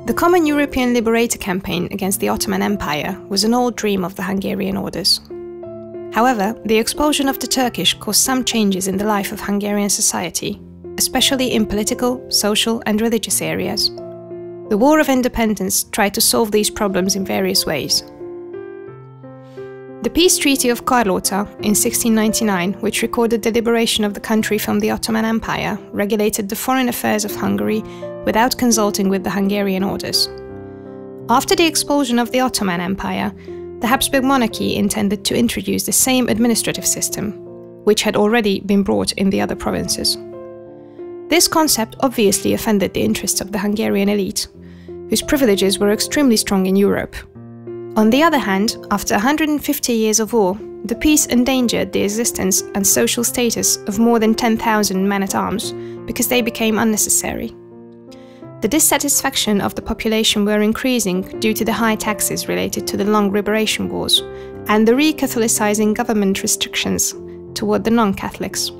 The Common European Liberator campaign against the Ottoman Empire was an old dream of the Hungarian orders. However, the expulsion of the Turkish caused some changes in the life of Hungarian society, especially in political, social and religious areas. The War of Independence tried to solve these problems in various ways. The Peace Treaty of Carlota in 1699, which recorded the liberation of the country from the Ottoman Empire, regulated the foreign affairs of Hungary without consulting with the Hungarian orders. After the expulsion of the Ottoman Empire, the Habsburg monarchy intended to introduce the same administrative system, which had already been brought in the other provinces. This concept obviously offended the interests of the Hungarian elite, whose privileges were extremely strong in Europe. On the other hand, after 150 years of war, the peace endangered the existence and social status of more than 10,000 men-at-arms because they became unnecessary. The dissatisfaction of the population were increasing due to the high taxes related to the long liberation wars and the re-Catholicizing government restrictions toward the non-Catholics.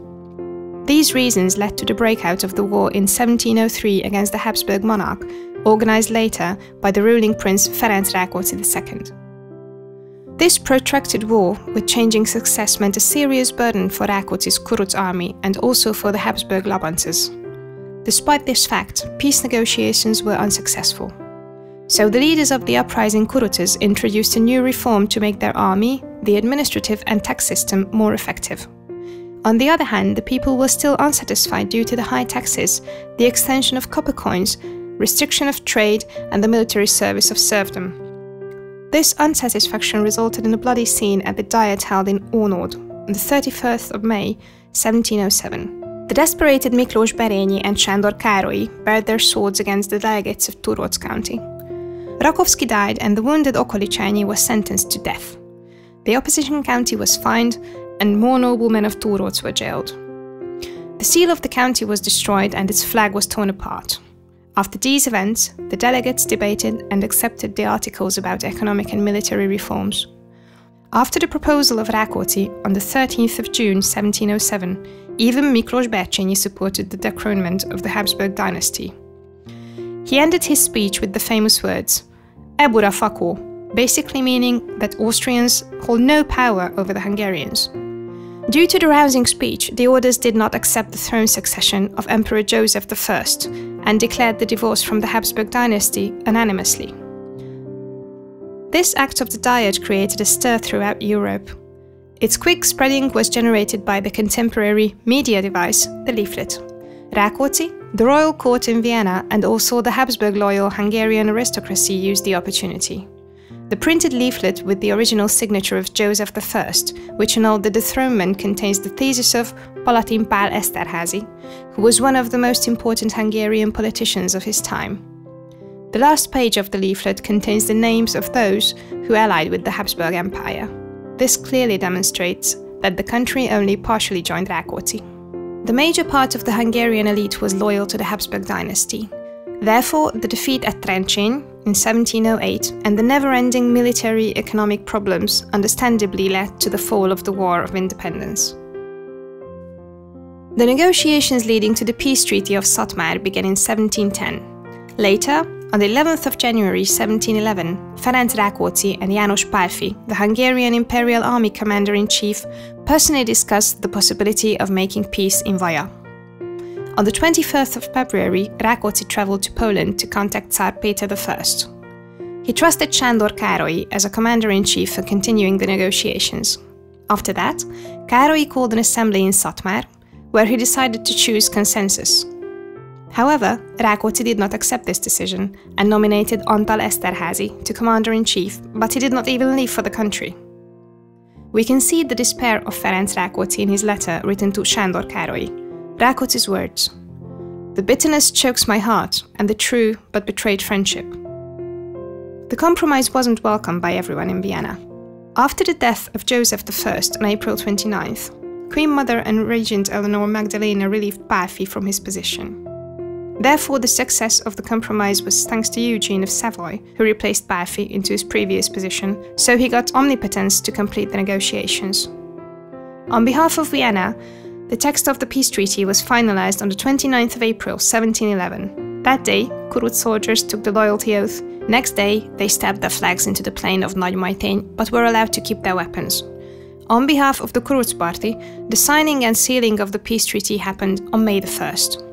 These reasons led to the breakout of the war in 1703 against the Habsburg monarch, organized later by the ruling prince Ferenc Rákóczi II. This protracted war with changing success meant a serious burden for Rákóczi's Kuruc army and also for the Habsburg Labances. Despite this fact, peace negotiations were unsuccessful. So the leaders of the uprising Kurucs introduced a new reform to make their army, the administrative and tax system more effective. On the other hand, the people were still unsatisfied due to the high taxes, the extension of copper coins, restriction of trade and the military service of serfdom. This unsatisfaction resulted in a bloody scene at the Diet held in Ónod on the 31st of May, 1707. The desperated Miklós Berényi and Sándor Károlyi bared their swords against the delegates of Turóc County. Rákóczi died and the wounded Okolicsányi was sentenced to death. The opposition county was fined and more noblemen of Turóc were jailed. The seal of the county was destroyed and its flag was torn apart. After these events, the delegates debated and accepted the articles about economic and military reforms. After the proposal of Rákóczi on the 13th of June 1707, even Miklós Berényi supported the dethronement of the Habsburg dynasty. He ended his speech with the famous words, "Ebura fakó," basically meaning that Austrians hold no power over the Hungarians. Due to the rousing speech, the orders did not accept the throne succession of Emperor Joseph I and declared the divorce from the Habsburg dynasty unanimously. This act of the Diet created a stir throughout Europe. Its quick spreading was generated by the contemporary media device, the leaflet. Rákóczi, the royal court in Vienna, and also the Habsburg-loyal Hungarian aristocracy used the opportunity. The printed leaflet with the original signature of Joseph I, which annulled the dethronement, contains the thesis of Palatin Pál Esterházy, who was one of the most important Hungarian politicians of his time. The last page of the leaflet contains the names of those who allied with the Habsburg Empire. This clearly demonstrates that the country only partially joined Rákóczi. The major part of the Hungarian elite was loyal to the Habsburg dynasty. Therefore, the defeat at Trencsén in 1708 and the never-ending military economic problems understandably led to the fall of the War of Independence. The negotiations leading to the Peace Treaty of Szatmár began in 1710. Later, on the 11th of January 1711, Ferenc Rákóczi and János Pálffy, the Hungarian Imperial Army Commander-in-Chief, personally discussed the possibility of making peace in Vaja. On the 21st of February, Rákóczi traveled to Poland to contact Tsar Péter I. He trusted Sándor Károlyi as a commander-in-chief for continuing the negotiations. After that, Károlyi called an assembly in Szatmár, where he decided to choose consensus. However, Rákóczi did not accept this decision and nominated Antal Esterházy to commander-in-chief, but he did not even leave for the country. We can see the despair of Ferenc Rákóczi in his letter written to Sándor Károlyi. Rákóczi's words, "The bitterness chokes my heart and the true but betrayed friendship." The compromise wasn't welcomed by everyone in Vienna. After the death of Joseph I on April 29th, Queen Mother and Regent Eleanor Magdalena relieved Pálffy from his position. Therefore, the success of the compromise was thanks to Eugene of Savoy, who replaced Pálffy into his previous position, so he got omnipotence to complete the negotiations. On behalf of Vienna, the text of the peace treaty was finalized on the 29th of April 1711. That day, Kuruc soldiers took the loyalty oath. Next day, they stabbed their flags into the plain of Nagy Majtény, but were allowed to keep their weapons. On behalf of the Kuruc party, the signing and sealing of the peace treaty happened on May the 1st.